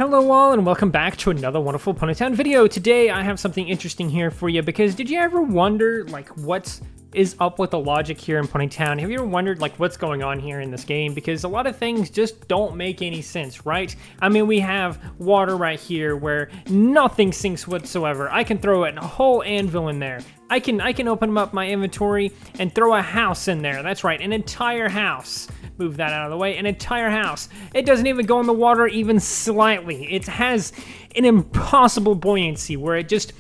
Hello all and welcome back to another wonderful Ponytown video. Today I have something interesting here for you because did you ever wonder like what is up with the logic here in Ponytown? Have you ever wondered like what's going on here in this game? Because a lot of things just don't make any sense, right? I mean, we have water right here where nothing sinks whatsoever. I can throw a whole anvil in there. I can open up my inventory and throw a house in there. That's right, an entire house. Move that out of the way, an entire house. It doesn't even go in the water even slightly. It has an impossible buoyancy where it just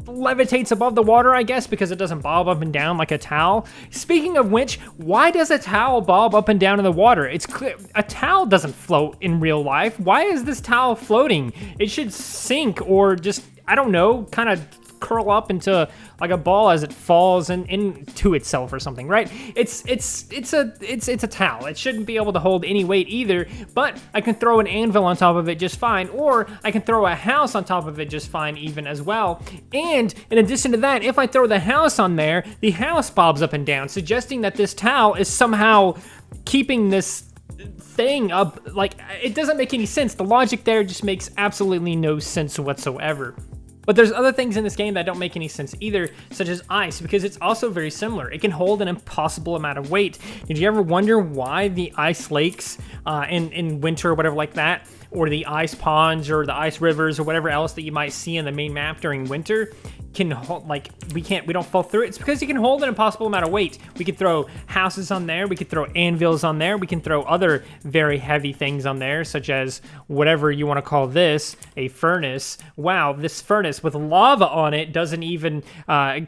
levitates above the water, I guess, because it doesn't bob up and down like a towel. Speaking of which, why does a towel bob up and down in the water? It's clear a towel doesn't float in real life. Why is this towel floating? It should sink or just, I don't know, kind of curl up into like a ball as it falls into itself or something, right? It's a towel. It shouldn't be able to hold any weight either, but I can throw an anvil on top of it just fine, or I can throw a house on top of it just fine even as well. And in addition to that, if I throw the house on there, the house bobs up and down, suggesting that this towel is somehow keeping this thing up. Like, it doesn't make any sense. The logic there just makes absolutely no sense whatsoever. But there's other things in this game that don't make any sense either, such as ice, because it's also very similar. It can hold an impossible amount of weight. Did you ever wonder why the ice lakes in winter or whatever like that, or the ice ponds or the ice rivers or whatever else that you might see in the main map during winter can hold, like, we don't fall through it? It's because you can hold an impossible amount of weight. We could throw houses on there, we could throw anvils on there, we can throw other very heavy things on there, such as whatever you want to call this, a furnace. Wow, this furnace with lava on it doesn't even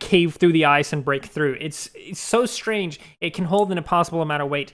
cave through the ice and break through. It's so strange. It can hold an impossible amount of weight.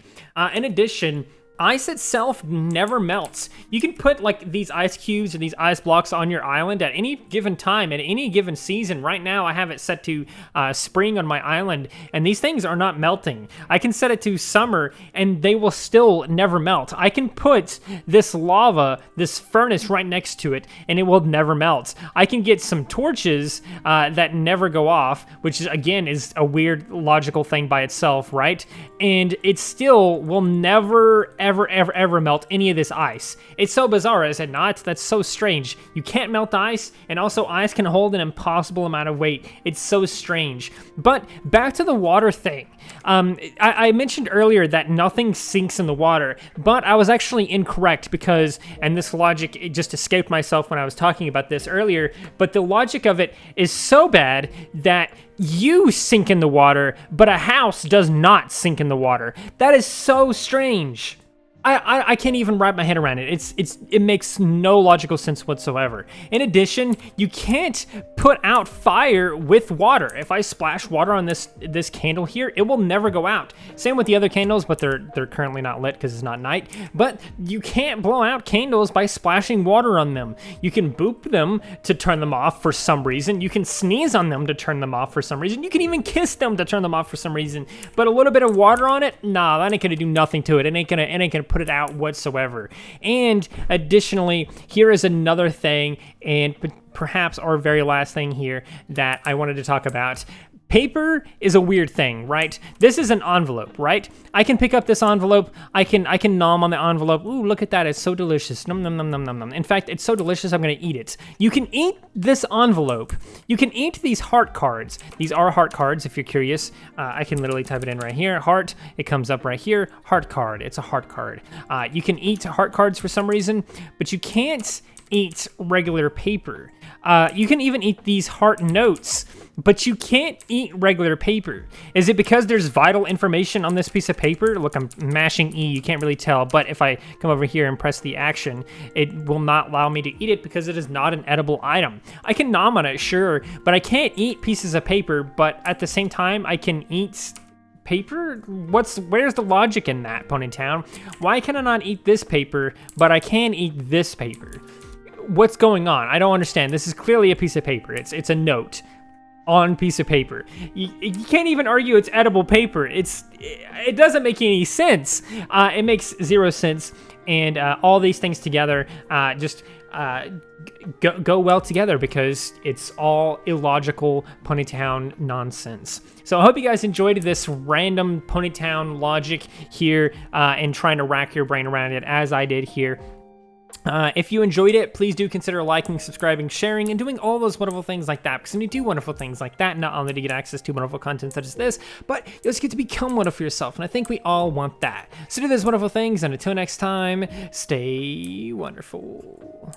In addition, ice itself never melts. You can put like these ice cubes or these ice blocks on your island at any given time, at any given season. Right now I have it set to spring on my island, and these things are not melting. I can set it to summer and they will still never melt. I can put this lava, this furnace right next to it, and it will never melt. I can get some torches that never go off, which is, again, is a weird logical thing by itself, right? And it still will never ever melt any of this ice. It's so bizarre, is it not? That's so strange. You can't melt ice, and also ice can hold an impossible amount of weight. It's so strange. But back to the water thing. I mentioned earlier that nothing sinks in the water, but I was actually incorrect because, and this logic, it just escaped myself when I was talking about this earlier, but the logic of it is so bad that you sink in the water, but a house does not sink in the water. That is so strange. I can't even wrap my head around it. It makes no logical sense whatsoever. In addition, you can't put out fire with water. If I splash water on this candle here, it will never go out. Same with the other candles, but they're currently not lit because it's not night. But you can't blow out candles by splashing water on them. You can boop them to turn them off for some reason. You can sneeze on them to turn them off for some reason. You can even kiss them to turn them off for some reason. But a little bit of water on it, nah, that ain't gonna do nothing to it. It ain't gonna put it out whatsoever. And additionally, here is another thing, and perhaps our very last thing here that I wanted to talk about. Paper is a weird thing, right? This is an envelope, right? I can pick up this envelope. I can nom on the envelope. Ooh, look at that. It's so delicious. Nom, nom, nom, nom, nom, nom. In fact, it's so delicious, I'm going to eat it. You can eat this envelope. You can eat these heart cards. These are heart cards, if you're curious. I can literally type it in right here. Heart. It comes up right here. Heart card. It's a heart card. You can eat heart cards for some reason, but you can't eat regular paper. You can even eat these heart notes, but you can't eat regular paper. Is it because there's vital information on this piece of paper? Look, I'm mashing E, you can't really tell, but if I come over here and press the action, it will not allow me to eat it because it is not an edible item. I can nom on it, sure, but I can't eat pieces of paper, but at the same time, I can eat paper? Where's the logic in that, Ponytown? Why can I not eat this paper, but I can eat this paper? What's going on? I don't understand. This is clearly a piece of paper. It's a note on piece of paper. You can't even argue it's edible paper. It doesn't make any sense. It makes zero sense, and all these things together just go well together because it's all illogical Ponytown nonsense. So I hope you guys enjoyed this random Ponytown logic here and trying to rack your brain around it as I did here. If you enjoyed it, please do consider liking, subscribing, sharing, and doing all those wonderful things like that. Because when you do wonderful things like that, not only do you get access to wonderful content such as this, but you also get to become wonderful yourself. And I think we all want that. So do those wonderful things, and until next time, stay wonderful.